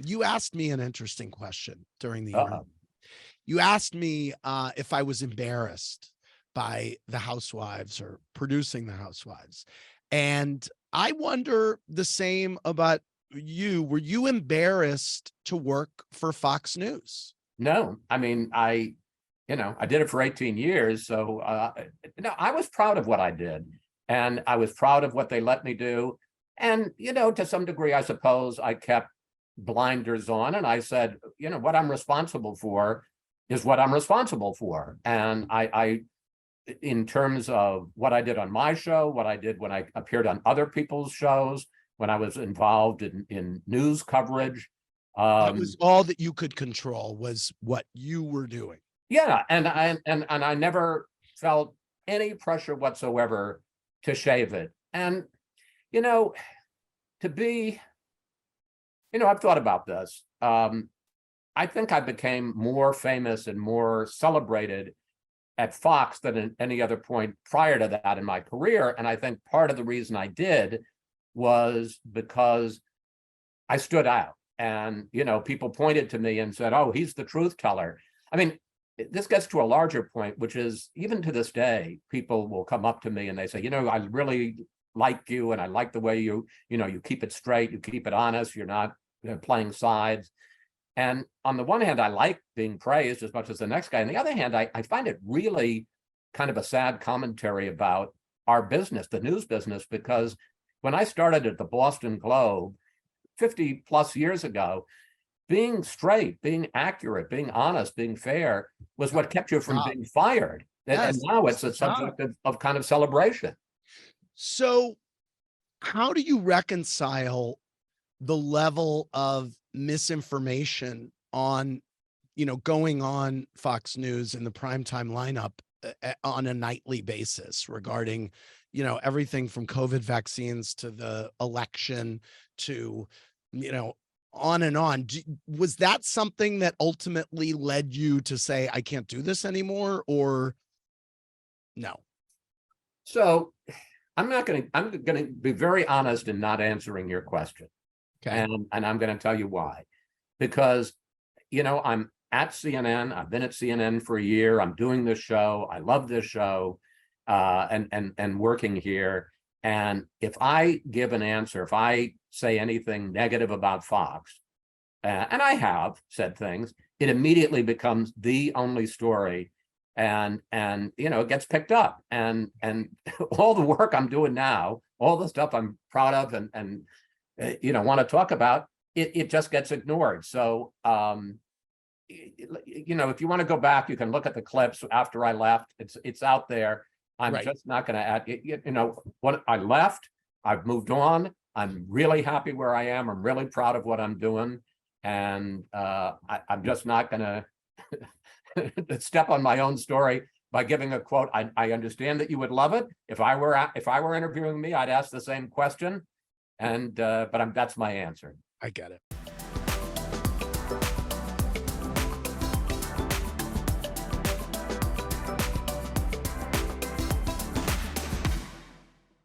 you asked me an interesting question during the interview. Uh-oh. You asked me if I was embarrassed by the Housewives or producing the Housewives. And I wonder the same about you. Were you embarrassed to work for Fox News? No, I mean, I did it for 18 years. So, I was proud of what I did, and I was proud of what they let me do. And, to some degree, I suppose I kept blinders on, and I said, what I'm responsible for is what I'm responsible for. And I in terms of what I did on my show, what I did when I appeared on other people's shows, when I was involved in news coverage. That was all that you could control, was what you were doing. Yeah, and I never felt any pressure whatsoever to shave it. And to be, I've thought about this. I think I became more famous and more celebrated at Fox than at any other point prior to that in my career. And I think part of the reason I did was because I stood out. And, people pointed to me and said, oh, he's the truth teller. I mean, this gets to a larger point, which is even to this day, people will come up to me and they say, I really like you. And I like the way you keep it straight, you keep it honest, you're not playing sides. And on the one hand, I like being praised as much as the next guy. On the other hand, I find it really kind of a sad commentary about our business, the news business, because when I started at the Boston Globe 50 plus years ago, being straight, being accurate, being honest, being fair was what kept you from being fired. Yes, and now it's a subject of kind of celebration. So how do you reconcile the level of misinformation on, going on Fox News in the primetime lineup on a nightly basis regarding, everything from COVID vaccines to the election to, on and on? Was that something that ultimately led you to say, I can't do this anymore, or no? So I'm going to be very honest in not answering your question. Okay. And I'm going to tell you why. Because, I'm at CNN. I've been at CNN for a year. I'm doing this show. I love this show, and working here. And if I give an answer, if I say anything negative about Fox, and I have said things, it immediately becomes the only story, and it gets picked up. And all the work I'm doing now, all the stuff I'm proud of and want to talk about, it just gets ignored. So, if you want to go back, you can look at the clips after I left. It's out there. I'm Right. just not going to add, what I left. I've moved on. I'm really happy where I am. I'm really proud of what I'm doing. And I'm just not going to step on my own story by giving a quote. I understand that you would love it. If I were interviewing me, I'd ask the same question. And but that's my answer. I get it.